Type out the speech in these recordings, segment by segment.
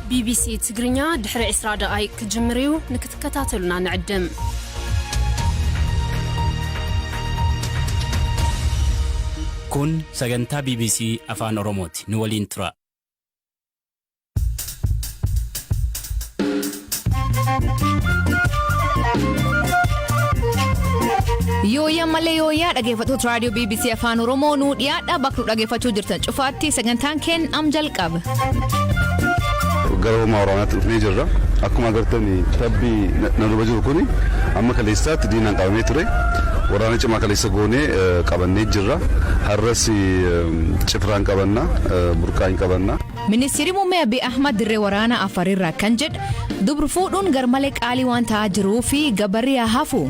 BBC تجرينيا دحر إسراد أي كجمريو نكتكتاتلنا نعدم. كون سجنتا BBC أفان أوروموتي نولين ترى. Yooya malee yooya dhaggeeffattoota raadiyoo BBC Afaan Oromoo nu dhiyaadha bakka dhaggeeffachuu jirtan cufaatti sagantaan keen jalqaba. Gara Afaan Oromoo dhufnee jirra. Akkuma agartanii tabbii na duba jiru kuni amma kaleessaatti diinaan qabamee ture. Waraana cimaa kaleessa goonee qabannee jirra. Har'as cifraan qabanna, burqaan qabanna. Ministeerri muummee Abiy Ahmad dirree waraana Afaarirraa kan jedhe dubru fuudhuun garmalee qaalii waan ta'aa jiruu fi gabarri hafu.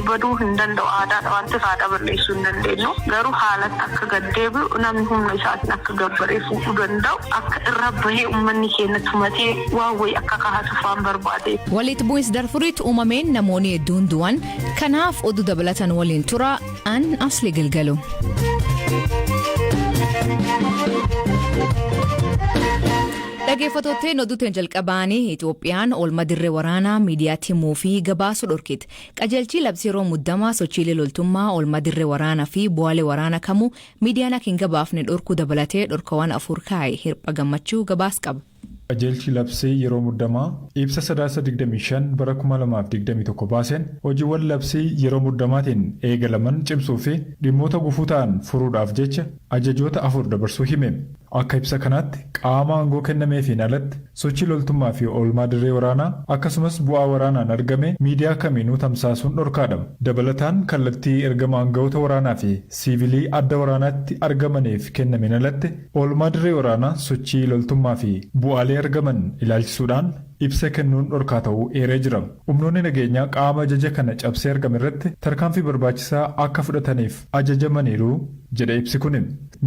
Baduu hin danda'u aadaadha wanti haadha balleessuu hin dandeenyu garuu haalatti akka gaddeebi'u namni humna isaatiin akka gabbaree fuudhuu danda'u akka irra bahee uummanni keenya tumatee waan wayii akka kaa'atu faan barbaade. Walitti bu'insi Darfuritti uumameen namoonni hedduun du'an kanaaf oduu dabalatan waliin tura an asli galgalu. Dhaggeeffattoota oduutiin jalqabaanii Itoophiyaan oolmaa dirree waraanaa miidiyaatti himuu fi gabaasuu dhorkite. Qajeelchi labsii yeroo muddamaa sochiilee loltummaa oolmaa dirree waraanaa fi bu'aalee waraanaa kamuu miidiyaan akka hin gabaafne dhorkuu dabalatee dhorkawwan afur kaa'e hirpha gammachuu gabaas qaba. Qajeelchi labsii yeroo muddamaa ibsa 25 bara 2021 baaseen hojiiwwan labsii yeroo muddamaatiin eegalaman cimsuu fi dhimmoota gufuu ta'an furuudhaaf jecha ajajoota afur dabarsuu hime. Akka ibsa kanaatti qaama aangoo kennameefiin alatti sochii loltummaa fi oolmaa dirree waraanaa akkasumas bu'aa waraanaan argame miidiyaa kamiinuu tamsaasuun dhorkaadha. Dabalataan kallattii ergama aangawoota waraanaa fi siivilii adda waraanaatti argamaniif kennameen alatti oolmaa dirree waraanaa sochii loltummaa fi bu'aalee argaman ilaalchisuudhaan ibsa kennuun dhorkaa ta'uu eeree jira. Humnoonni nageenyaa qaama ajaja kana cabsee argame irratti tarkaanfii barbaachisaa akka fudhataniif ajajamaniiru jedha ibsi kun.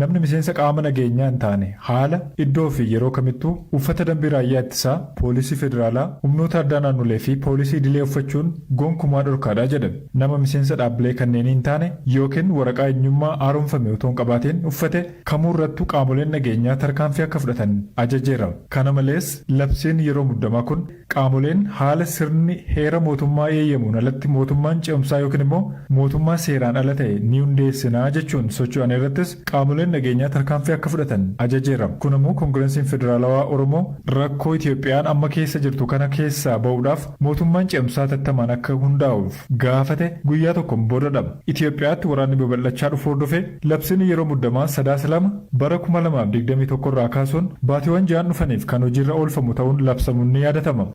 Namni miseensa qaama nageenyaa hin taane haala iddoo fi yeroo kamittuu uffata dambii raayyaa ittisaa poolisii federaalaa humnoota addaa naannolee fi poolisii idilee uffachuun gonkumaa dhorkaadha jedhan. Nama miseensa dhaabbilee kanneen hin taane yookiin waraqaa eenyummaa haaromfame otoo hin qabaatiin uffate kamuu irrattuu qaamoleen nageenyaa tarkaanfii akka fudhatan ajajeera. Kana malees labsiin yeroo muddamaa kun qaamoleen haala sirni heera mootummaa eeyyamuun alatti mootummaan ce'umsaa yookiin immoo mootummaa seeraan ala ta'e ni hundeessinaa jechuun socho'an irrattis qaamoleen nageenyaa tarkaanfii akka fudhatan ajajeera. Kun immoo Koongireesiin Federaalawaa Oromoo rakkoo Itoophiyaan amma keessa jirtu kana keessaa ba'uudhaaf mootummaan ce'umsaa tattamaan akka hundaa'uuf gaafate guyyaa tokkoon booda dhaba. Itoophiyaatti waraanni babal'achaa dhufu hordofee labsiin yeroo muddamaa 2 bara 2021 irraa kaasuun baatiiwwan 6 dhufaniif kan hojiirra oolfamu ta'uun labsamuun ni yaadatama.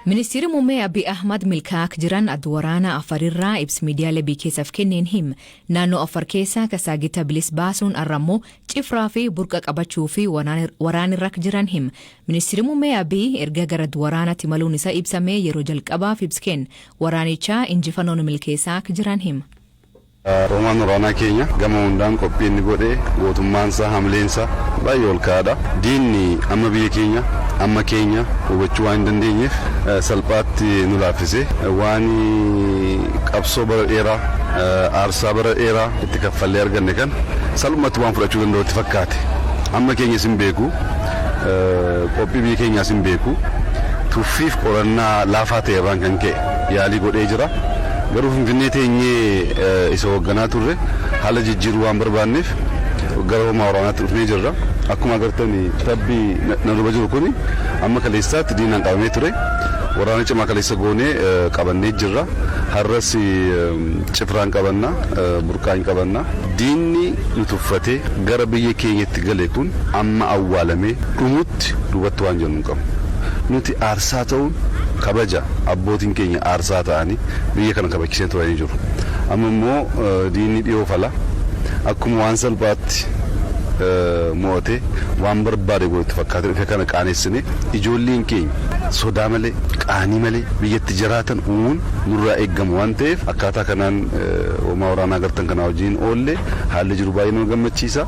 Ministeerri muummee Abiy Ahmad milkaa'aa jiran adda waraana Afaarirraa ibsa miidiyaalee biyyaaf kenneen hima. Naannoo Afaar keessaa kasaagita bilis baasuun arrammoo cifraa fi burqa qabachuu fi waraanirra jiran hima. Ministeerri muummee Abiy erga gara waraanaatti maluun isaa ibsamee yeroo jalqabaaf ibsa kenne waraanichaa injifannoon milkeessaa jiran hima. Roomaan waraanaa keenya gama hundaan qophiin godhee gootummaansaa hamleensaa baay'ee ol ka'aadha. Diinni amma biyya keenya amma keenya hubachuu waan hin dandeenyeef salphaatti nu laaffise waan qabsoo bara dheeraa aarsaa bara dheeraa itti kaffallee arganne kan salphumatti waan fudhachuu danda'utti fakkaate. Amma keenya isin beeku qophii biyya keenyaas hin beeku tuffiif qorannaa laafaa ta'e irraan kan ka'e yaalii godhee jira. Garuu Finfinnee teenyee isa hoogganaa turre haala jijjiiruu waan barbaanneef gara Afaan Oromooti dhufnee jirra. Akkuma agartanii tabbii na duba jiru kuni amma kaleessaatti diinaan qabamee ture. Waraana cimaa kaleessa goonee qabannee jirra. Har'as cifraan qabanna, burqaan qabanna. Diinni nu tuffatee gara biyya keenyatti gale kun amma awwaalamee dhumutti duubatti waan jennu hin qabu. Nuti aarsaa ta'uun kabaja abbootiin keenya aarsaa ta'anii biyya kana kabachiisanii turanii jiru. Amma immoo diinni dhiyoo fala akkuma waan salphaatti mo'atee waan barbaade godhutti fakkaate dhufe kana qaaneessine ijoolleen keenya sodaa malee qaanii malee biyyatti jiraatan uumuun nurraa eeggamu waan ta'eef akkaataa kanaan Afaan waraanaa gartan kanaa wajjin oolle haalli jiru baay'ee nama gammachiisa.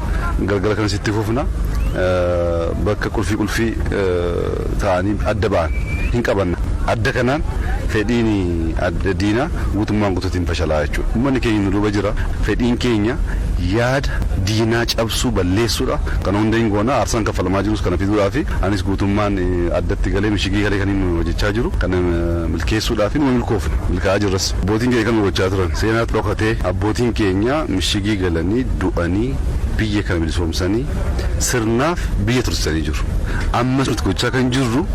Galgala kana sitti fufna bakka qulfii ta'anii adda ba'an hin qabanna. adda kanaan fedhiin adda diinaa guutummaan guutuutiin fashalaa jechuudha. Uummanni keenya nu duuba jira. Fedhiin keenya yaada diinaa cabsuu balleessuudha. Kana hunda hin goona aarsaan kaffalamaa jirus kana fiduudhaaf anis guutummaan addatti galee mishigii galee kan inni hojjechaa jiru kana milkeessuudhaaf nu milkoofne milkaa'aa jirras. Abbootiin keenya kan hojjechaa turan seenaatti dhokatee abbootiin keenya mishigii galanii du'anii biyya kana bilisoomsanii sirnaaf biyya tursanii jiru. Ammas nuti gochaa kan jirru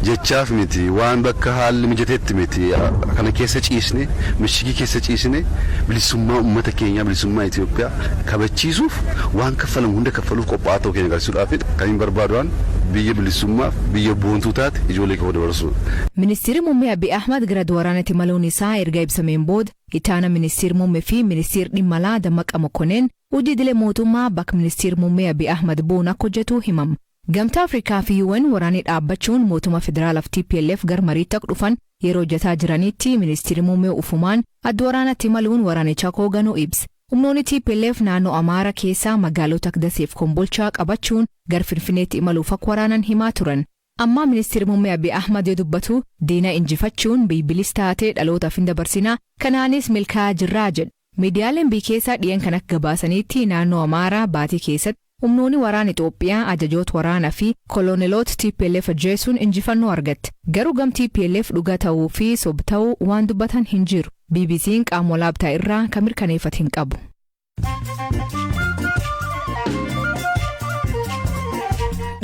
jechaaf miti waan bakka haalli mijateetti miti kana keessa ciisne mishigii keessa ciisne bilisummaa uummata keenyaa bilisummaa Itoophiyaa kabachiisuuf waan kaffalamu hunda kaffaluuf qophaa'aa ta'uu keenya agarsiisuudhaaf kan hin barbaadaan biyya bilisummaaf biyya boontuu taate ijoollee koo dabarsu. Ministeerri muummee Abiy Ahmad gara waraanaatti maluun isaa erga ibsameen booda itaana ministeerri muummee fi ministeerri dhimma alaa Dammaqa Mokoneen hojii idilee mootummaa bakka ministeerri muummee Abiy Ahmad bu'uun akka hojjetu himama. Gamtaa Afrikaa fi UN waraanii dhaabbachuun mootummaa federaalaaf TPLF gar mariitti akka dhufan yeroo hojjetaa jiranitti ministeerri muummee ufumaan adda waraanatti maluun waraanicha hooganuu ibsa. Humnoonni TPLF naannoo Amaaraa keessaa magaalota akka Daseef Kombolchaa qabachuun gar Finfinneetti imaluuf akka waraanan himaa turan. Amma ministeerri muummee Abiy Ahmad yoo dubbatu diina injifachuun bilis taatee dhalootaaf hin dabarsinaa kanaanis milkaa'aa jirraa jedha. Miidiyaaleen biyya keessaa dhiyeenya kan akka gabaasaniitti naannoo Amaaraa baatii keessatti humnoonni waraana Itoophiyaa ajajoota waraanaa fi koloneelota TPLF ajjeesuun injifannoo argatte. Garuu gam TPLF dhugaa ta'uu fi sob ta'uu waan dubbatan hin jiru. BBC'n qaama walaabtaa irraa kan mirkaneeffate hin qabu.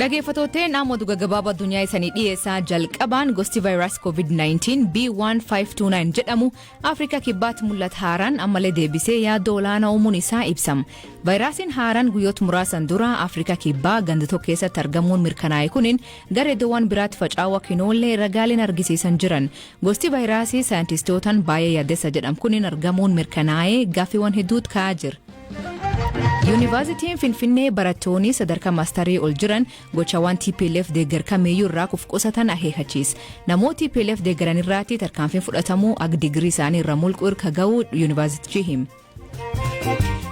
Dhaggeeffattoota namoota gabaabaa addunyaa isanii dhiyeessaa jalqabaan gosti vaayirasii COVID-19 B1529 jedhamu Afrikaa kibbaatti mul'ata haaraan ammallee deebisee yaaddoo olaanaa uumuun isaa ibsama. Vaayirasiin haaraan guyyoota muraasan dura Afrikaa kibbaa ganda tokko keessatti argamuun mirkanaa'e kuniin gara iddoowwan biraatti faca'uu akka hin oolle ragaaleen argisiisan jiran. Gosti vaayirasii saayintistootaan baay'ee yaaddessa jedhamu kuniin argamuun mirkanaa'ee gaaffiiwwan hedduutu ka'aa jira. Yuunivarsiitiin Finfinnee barattoonni sadarkaa maastarii ol jiran gochawwan TPLF deeggar kamiyyuu irraa qusatan akeekachiisa. Namoota TPLF deeggaran irraatti tarkaanfiin fudhatamuu akka digirii isaanii irra mulquu irka ga'uu yuunivarsiitii hima.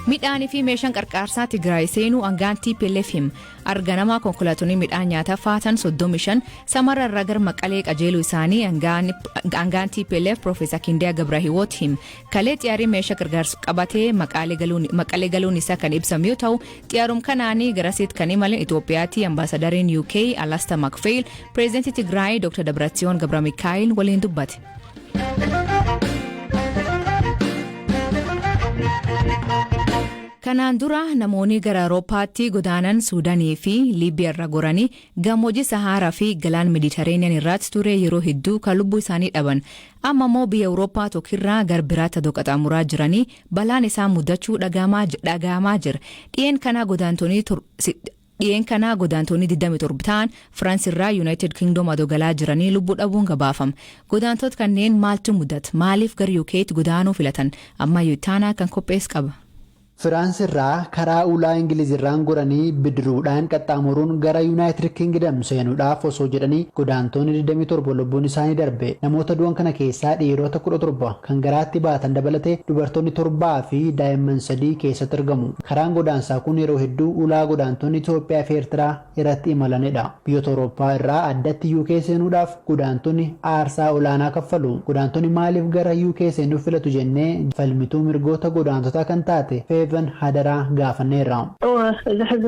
Midhaanii fi meeshaan qarqaarsaa Tigraay seenuu hangaan TPLF hima. Arganamaa konkolaatonni midhaan nyaataa faatan 35 samara irraa gara Maqalee qajeeluu isaanii hangaan TPLF Profeesar Kindiyaa Gabrahiwoot hima. Kalee xiyyaarri meeshaa gargaarsu qabatee Maqalee galuun isaa kan ibsamu yoo ta'u xiyyaarum kanaanii garasiitti kan imalan Itoophiyaatti ambaasadariin UK Alasta Macphail pireezidantii Tigraay Dr. Dabratsiyoon Gabramikaayil waliin dubbate. Kanaan dura namoonni gara Awurooppaatti godaanan Suudaanii fi Liibiyaa irra goranii gammoojjii Saharaa fi Galaan Mediterranean irratti ture yeroo hedduu kan lubbuu isaanii dhaban. Amma immoo biyya Awurooppaa tokkirraa gara biraatti qaxxaamuraa jiranii balaan isaa mudachuu dhagahamaa jira. Dhiyeen kanaa godaantonni 27 ta'an Firaans irraa United Kingdom adogalaa jiranii lubbuu dhabuun gabaafama. Godaantota kanneen maaltu mudata? Maaliif gara UK'tti godaanuu filatan? Ammayyuu taanaa kan qophees qaba. Firaans irraa karaa ulaa Ingilizirraan goranii bidiruudhaan qaxxaamuruun gara United Kingdom seenuudhaaf osoo jedhanii godaantonni 27 lubbuun isaanii darbe. Namoota du'an kana keessaa dhiirota 17 kan garaatti baatan dabalatee dubartoonni 7 fi daa'imman 3 keessatti argamu. Karaan godaansaa kun yeroo hedduu ulaa godaantonni Itoophiyaa fi Eertiraa irratti imalanidha. Biyyoota Awurooppaa irraa addatti UK seenuudhaaf godaantonni aarsaa olaanaa kaffalu. Godaantonni maaliif gara UK seenuuf filatu jennee falmituu mirgoota godaantotaa kan taate hadaraa gaafanneerra.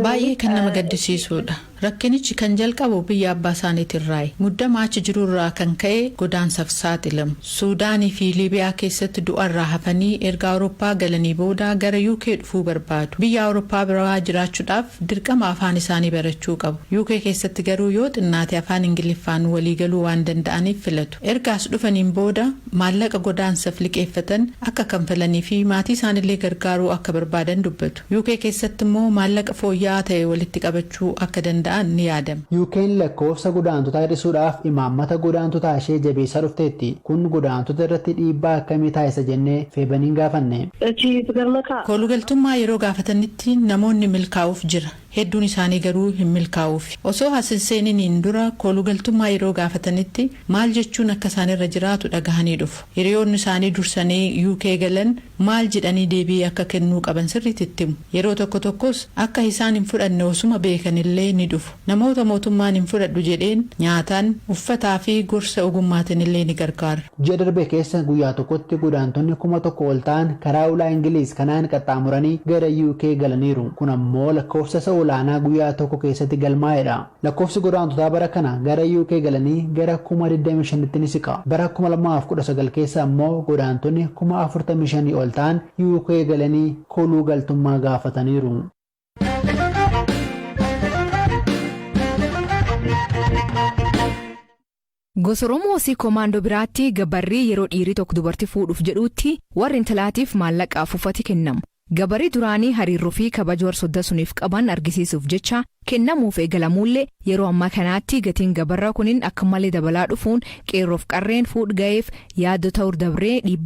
Baay'ee kan nama gaddisiisudha. Rakkinichi kan jalqabu biyya abbaa isaaniitirraayi. Muddamaa achi jirurraa kan ka'e godaansaaf saaxilamu. Suudaanii fi Liibiyaa keessatti du'arraa hafanii erga Awurooppaa galanii booda gara UK dhufuu barbaadu. Biyya Awurooppaa biraa jiraachuudhaaf dirqama afaan isaanii barachuu qabu. UK keessatti garuu yoo xinnaate afaan Ingiliffaan waliigaluu waan danda'aniif filatu. Ergaas dhufaniin booda maallaqa godaansaaf liqeeffatan akka kanfalanii fi maatii isaanillee gargaaruu akka barbaadan dubbatu. UK keessatti immoo maallaqa fooyya'aa ta'e walitti qabachuu akka danda'an ni yaadama. UK'n lakkoofsa godaantotaa hir'isuudhaaf imaammata godaantotaa ishee jabeessaa dhufteetti. Kun godaantota irratti dhiibbaa akkamii taasisa jennee feebaniin gaafanne. Kolugaltummaa yeroo gaafatanitti namoonni milkaa'uuf jira. hedduun isaanii garuu hin milkaa'uuf. Osoo hasin seeniniin dura koolugaltummaa yeroo gaafatanitti maal jechuun akka isaanirra jiraatu dhagahanii dhufu. Hiriyoonni isaanii dursanii UK galan maal jedhanii deebii akka kennuu qaban sirriitti himu. Yeroo tokko tokkos akka isaan hin fudhanne osuma beekanillee ni dhufu. Namoota mootummaan hin fudhadhu jedheen nyaataan, uffataa fi gorsa ogummaatiin illee ni gargaara. Ji'a darbe keessa guyyaa tokkotti godaantonni 1,000 ol ta'an karaa ulaa Ingiliiz kanaan qaxxaamuranii gara UK galaniiru. Kun ammoo lakkoofsa isa olaanaa guyyaa tokko keessatti galmaa'edha. Lakkoofsi godaantotaa bara kana gara UK galanii gara 25,000tti ni siqa. Bara 2019 keessa ammoo godaantonni 45,000 ol ta'an UK galanii kooluu galtummaa gaafataniiru. Gosa Oromoo Komaandoo biraatti gabarrii yeroo dhiirii tokko dubartii fuudhuuf jedhuutti warri intalaatiif maallaqaaf uffati kennamu. Gabarrii duraanii hariiroo fi kabaja warsodda suniif qaban argisiisuuf jecha kennamuuf eegalamuullee yeroo ammaa kanaatti gatiin gabarraa kunin akka malee dabalaa dhufuun qeerroof qarreen fuudh ga'eef yaadota urdabree dhiibbaa